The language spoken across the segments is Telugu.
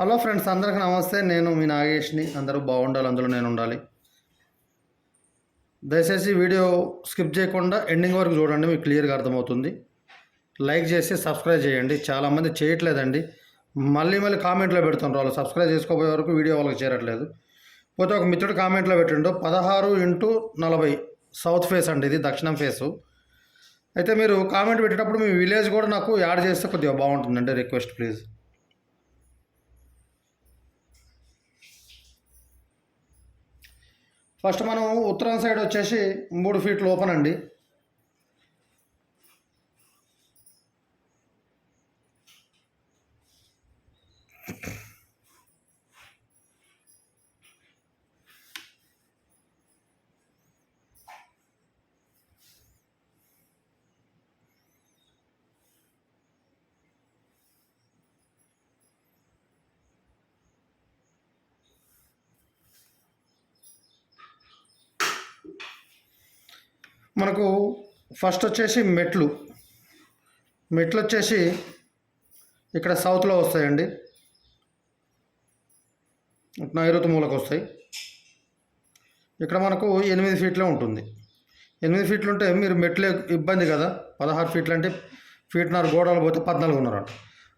హలో ఫ్రెండ్స్, అందరికీ నమస్తే. నేను మీ నాగేష్ని. అందరూ బాగుండాలి, అందులో నేను ఉండాలి. దయచేసి వీడియో స్కిప్ చేయకుండా ఎండింగ్ వరకు చూడండి, మీకు క్లియర్గా అర్థమవుతుంది. లైక్ చేసి సబ్స్క్రైబ్ చేయండి. చాలామంది చేయట్లేదండి, మళ్ళీ కామెంట్లో పెడుతున్నారు. వాళ్ళు సబ్స్క్రైబ్ చేసుకోబోయే వరకు వీడియో వాళ్ళకి చేరట్లేదు. పోతే ఒక మిత్రుడు కామెంట్లో పెట్టిండు 16x40 సౌత్ ఫేస్ అండి, ఇది దక్షిణం ఫేసు. అయితే మీరు కామెంట్ పెట్టేటప్పుడు మీ విలేజ్ కూడా నాకు యాడ్ చేస్తే కొద్దిగా బాగుంటుందండి. Request please. ఫస్ట్ మనం ఉత్తరం సైడ్ వచ్చేసి 3 ఫీట్లు ఓపెన్ అండి. మనకు ఫస్ట్ వచ్చేసి మెట్లు వచ్చేసి ఇక్కడ సౌత్లో వస్తాయండి, నైరుతి మూలకు వస్తాయి. ఇక్కడ మనకు 8 ఫీట్లే ఉంటుంది. 8 ఫీట్లు ఉంటే మీరు మెట్లే ఇబ్బంది కదా. 16 ఫీట్లు అంటే ఫీట్న్నర గోడలు పోతే 14.5 అంట.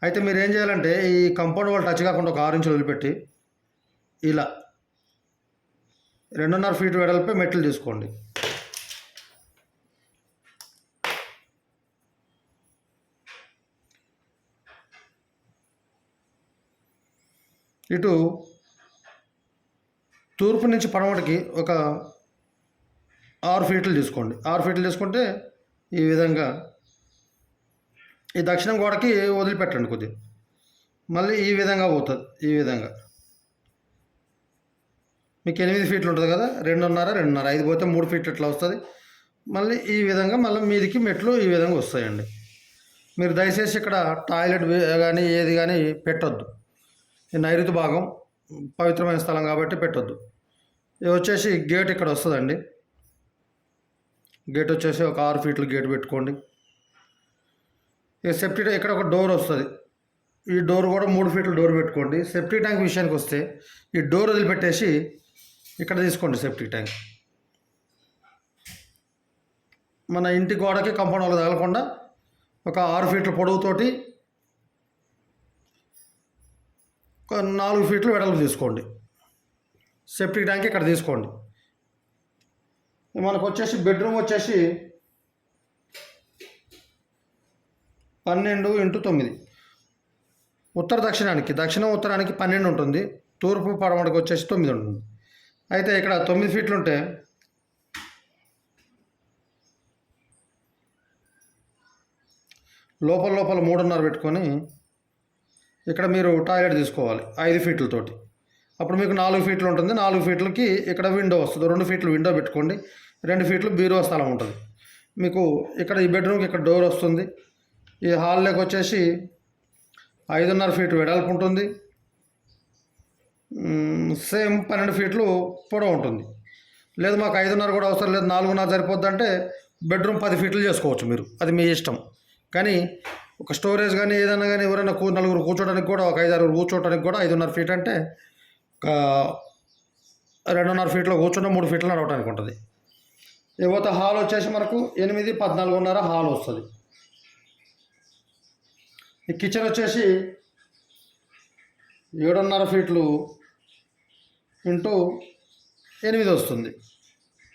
అయితే మీరు ఏం చేయాలంటే ఈ కంపౌండ్ వాళ్ళు టచ్ కాకుండా ఒక 6 ఇంచులు వదిలిపెట్టి ఇలా 2.5 ఫీట్ వెడల్పై మెట్లు తీసుకోండి. ఇటు తూర్పు నుంచి పడమటికి ఒక 6 ఫీట్లు తీసుకోండి. 6 ఫీట్లు తీసుకుంటే ఈ విధంగా ఈ దక్షిణం గోడకి వదిలిపెట్టండి కొద్దిగా. మళ్ళీ ఈ విధంగా పోతుంది. ఈ విధంగా మీకు 8 ఫీట్లు ఉంటుంది కదా, 2.5 5 పోతే 3 ఫీట్లు ఇట్లా వస్తుంది. మళ్ళీ ఈ విధంగా మళ్ళీ మీదికి మెట్లు ఈ విధంగా వస్తాయండి. మీరు దయచేసి ఇక్కడ టాయిలెట్ కానీ ఏది కానీ పెట్టొద్దు. ఈ నైరుతి భాగం పవిత్రమైన స్థలం కాబట్టి పెట్టొద్దు. ఇది వచ్చేసి గేట్ ఇక్కడ వస్తుందండి. గేట్ వచ్చేసి ఒక 6 ఫీట్లు గేట్ పెట్టుకోండి. ఇక సెఫ్టీ ఇక్కడ ఒక డోర్ వస్తుంది. ఈ డోర్ కూడా 3 ఫీట్లు డోర్ పెట్టుకోండి. సెఫ్టీ ట్యాంక్ విషయానికి వస్తే ఈ డోర్ వదిలిపెట్టేసి ఇక్కడ తీసుకోండి. సెఫ్టీ ట్యాంక్ మన ఇంటి గోడకి కంపౌండ్ వాళ్ళకి తగలకుండా ఒక 6 ఫీట్ల పొడవుతోటి ఒక 4 ఫీట్లు వెడల్పు తీసుకోండి. సెప్టిక్ ట్యాంక్ ఇక్కడ తీసుకోండి. మనకు వచ్చేసి బెడ్రూమ్ వచ్చేసి 12x9 దక్షిణం ఉత్తరానికి 12 ఉంటుంది. తూర్పు పడమటికి వచ్చేసి 9 ఉంటుంది. అయితే ఇక్కడ 9 ఫీట్లు ఉంటే లోపల 3.5 పెట్టుకొని ఇక్కడ మీరు టాయిలెట్ తీసుకోవాలి 5 ఫీట్లతోటి. అప్పుడు మీకు 4 ఫీట్లు ఉంటుంది. 4 ఫీట్లకి ఇక్కడ విండో వస్తుంది. 2 ఫీట్లు విండో పెట్టుకోండి. 2 ఫీట్లు బీరో స్థలం ఉంటుంది. మీకు ఇక్కడ ఈ బెడ్రూమ్కి ఇక్కడ డోర్ వస్తుంది. ఈ హాల్లోకి వచ్చేసి 5.5 ఫీట్లు వెడల్పు ఉంటుంది. సేమ్ 12 ఫీట్లు పొడవు ఉంటుంది. లేదు మాకు 5.5 కూడా అవసరం లేదు, 4.5 సరిపోద్ది అంటే బెడ్రూమ్ 10 ఫీట్లు చేసుకోవచ్చు మీరు, అది మీ ఇష్టం. కానీ ఒక స్టోరేజ్ కానీ ఏదైనా కానీ ఎవరైనా నలుగురు కూర్చోడానికి కూడా ఒక 5-6 కూర్చోడానికి కూడా 5.5 ఫీట్ అంటే ఒక 2.5 ఫీట్లో కూర్చున్న 3 ఫీట్లు నడవడానికి ఉంటుంది. ఇకపోతే హాల్ వచ్చేసి మనకు 8 14.5 హాల్ వస్తుంది. ఈ కిచెన్ వచ్చేసి 7.5 ఫీట్లు ఇంటూ 8 వస్తుంది.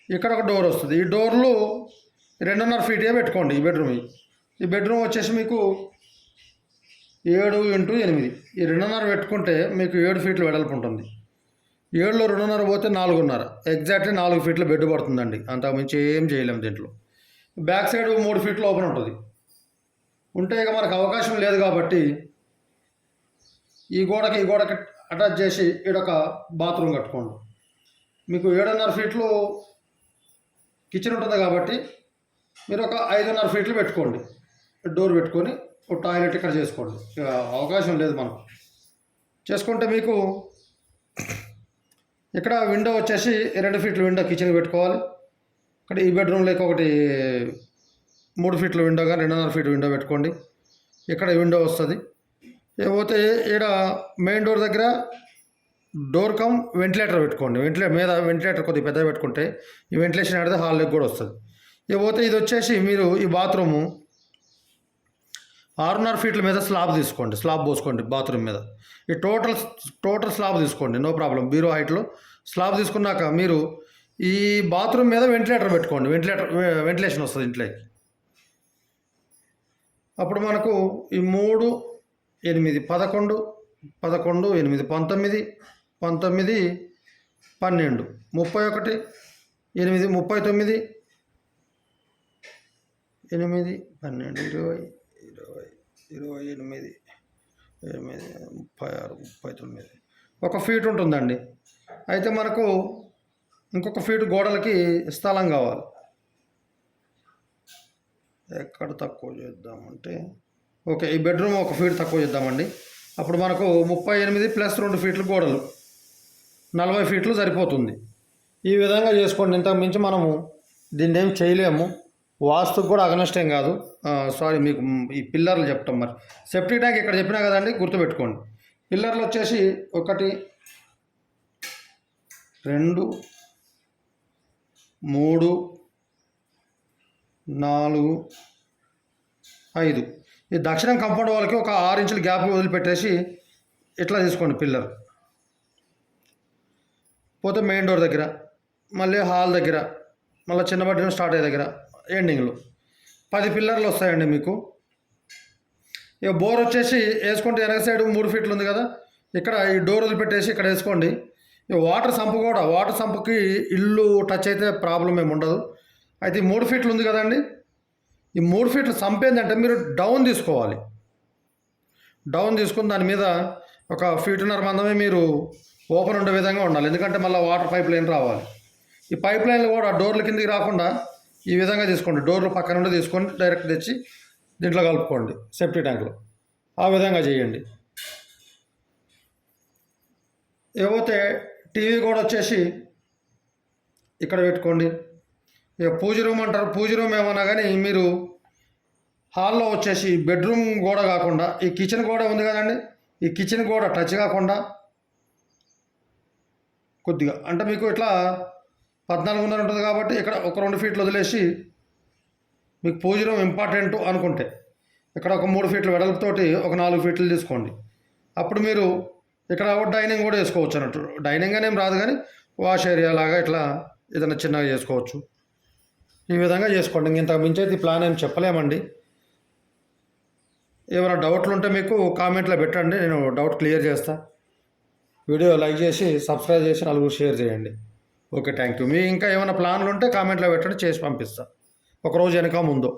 ఇక్కడ ఒక డోర్ వస్తుంది. ఈ డోర్లు 2.5 ఫీటే పెట్టుకోండి. ఈ బెడ్రూమ్ వచ్చేసి మీకు 7x8. ఈ 2.5 పెట్టుకుంటే మీకు 7 ఫీట్లు వెడల్పు ఉంటుంది. 7లో 2.5 పోతే 4.5, ఎగ్జాక్ట్లీ 4 ఫీట్ల బెడ్ పడుతుందండి. అంతకుమించి ఏం చేయలేము దీంట్లో. బ్యాక్ సైడ్ 3 ఫీట్లు ఓపెన్ ఉంటుంది. ఉంటే ఇక మనకు అవకాశం లేదు కాబట్టి ఈ గోడకి అటాచ్ చేసి ఈడొక బాత్రూమ్ కట్టుకోండి. మీకు 7.5 ఫీట్లు కిచెన్ ఉంటుంది కాబట్టి మీరు ఒక 5.5 ఫీట్లు పెట్టుకోండి. డోర్ పెట్టుకొని ఒక టాయిలెట్ ఇక్కడ చేసుకోండి. అవకాశం లేదు మనకు చేసుకుంటే మీకు ఇక్కడ విండో వచ్చేసి 2 ఫీట్ల విండో కిచెన్కి పెట్టుకోవాలి. ఇక్కడ ఈ బెడ్రూమ్లోకి ఒకటి 3 ఫీట్ల విండో కానీ 2.5 ఫీట్ విండో పెట్టుకోండి. ఇక్కడ విండో వస్తుంది. లేకపోతే ఈడ మెయిన్ డోర్ దగ్గర డోర్ కమ్ వెంటిలేటర్ పెట్టుకోండి. వెంటిలేటర్ కొద్దిగా పెద్దగా పెట్టుకుంటే ఈ వెంటిలేషన్ అనేది హాల్లోకి కూడా వస్తుంది. ఇకపోతే ఇది వచ్చేసి మీరు ఈ బాత్రూము 6.5 ఫీట్ల మీద స్లాబ్ తీసుకోండి. స్లాబ్ పోసుకోండి బాత్రూమ్ మీద. ఈ టోటల్ స్లాబ్ తీసుకోండి, నో ప్రాబ్లం. బీరో హైట్లో స్లాబ్ తీసుకున్నాక మీరు ఈ బాత్రూమ్ మీద వెంటిలేటర్ పెట్టుకోండి. వెంటిలేషన్ వస్తుంది ఇంట్లోకి. అప్పుడు మనకు ఈ 3, 8, 11, 11, 8, 19, 19, 12, 31, 8, 39, 8, 12, 20, 28, 36, 39 ఒక ఫీట్ ఉంటుందండి. అయితే మనకు ఇంకొక ఫీట్ గోడలకి స్థలం కావాలి. ఎక్కడ తక్కువ చేద్దామంటే ఓకే, ఈ బెడ్రూమ్ ఒక ఫీట్ తక్కువ చేద్దామండి. అప్పుడు మనకు 38 ప్లస్ 2 ఫీట్లు గోడలు 40 ఫీట్లు సరిపోతుంది. ఈ విధంగా చేసుకోండి. ఇంతకు మించి మనము దీన్ని ఏం చేయలేము. వాస్తుకు కూడా అగనెస్ట్ ఏం కాదు. సారీ, మీకు ఈ పిల్లర్లు చెప్తాం. మరి సెప్టిక్ ట్యాంక్ ఇక్కడ చెప్పినా కదండి, గుర్తుపెట్టుకోండి. పిల్లర్లు వచ్చేసి 1, 2, 3, 4, 5. ఈ దక్షిణం కంపౌండ్ వాళ్ళకి ఒక 6 ఇంచుల గ్యాప్ వదిలిపెట్టేసి ఇట్లా తీసుకోండి పిల్లర్. పోతే మెయిన్ డోర్ దగ్గర, మళ్ళీ హాల్ దగ్గర, మళ్ళీ చిన్న బెడ్రూమ్ స్టార్ట్ అయ్యే దగ్గర ఎండింగ్లో 10 పిల్లర్లు వస్తాయండి మీకు. ఇక బోర్ వచ్చేసి వేసుకుంటే వెనక సైడ్ 3 ఫీట్లు ఉంది కదా, ఇక్కడ ఈ డోర్ వదిలిపెట్టేసి ఇక్కడ వేసుకోండి. ఇక వాటర్ సంపుకి ఇల్లు టచ్ అయితే ప్రాబ్లం ఏమి ఉండదు. అయితే ఈ 3 ఫీట్లు ఉంది కదండి, ఈ 3 ఫీట్లు సంప్ ఏంటంటే మీరు డౌన్ తీసుకోవాలి. డౌన్ తీసుకుని దాని మీద ఒక 1.5 ఫీట్ మందమే మీరు ఓపెన్ ఉండే విధంగా ఉండాలి. ఎందుకంటే మళ్ళీ వాటర్ పైప్ లైన్ రావాలి. ఈ పైప్ లైన్లు కూడా డోర్ల కిందకి రాకుండా ఈ విధంగా తీసుకోండి. డోర్లు పక్క నుండి తీసుకొని డైరెక్ట్ తెచ్చి దీంట్లో కలుపుకోండి సెప్టిక్ ట్యాంక్లో. ఆ విధంగా చేయండి. ఏవైతే టీవీ కూడా వచ్చేసి ఇక్కడ పెట్టుకోండి. ఇక పూజ రూమ్ అంటారు. పూజ రూమ్ ఏమన్నా కానీ మీరు హాల్లో వచ్చేసి బెడ్రూమ్ గోడ కాకుండా ఈ కిచెన్ గోడ ఉంది కదండి, ఈ కిచెన్ గోడ టచ్ కాకుండా కొద్దిగా అంటే మీకు ఇట్లా 14.5 ఉంటుంది కాబట్టి ఇక్కడ ఒక 2 ఫీట్లు వదిలేసి, మీకు పూజ రూమ్ ఇంపార్టెంట్ అనుకుంటే ఇక్కడ ఒక 3 ఫీట్ల వెడల్పుతోటి ఒక 4 ఫీట్లు తీసుకోండి. అప్పుడు మీరు ఇక్కడ డైనింగ్ కూడా వేసుకోవచ్చు అన్నట్టు. డైనింగ్ అనేం రాదు కానీ వాష్ ఏరియా లాగా ఇట్లా ఏదైనా చిన్నగా చేసుకోవచ్చు. ఈ విధంగా చేసుకోండి. ఇంతకు మించి అయితే ఈ ప్లాన్ ఏం చెప్పలేమండి. ఏమైనా డౌట్లు ఉంటే మీకు కామెంట్లో పెట్టండి, నేను డౌట్ క్లియర్ చేస్తా. వీడియో లైక్ చేసి సబ్స్క్రైబ్ చేసి నలుగురు షేర్ చేయండి. Okay, thank you. మీ ఇంకా ఏమైనా ప్లాన్లు ఉంటే కామెంట్లో పెట్టండి, చేసి పంపిస్తా. ఒకరోజు వెనక ముందు.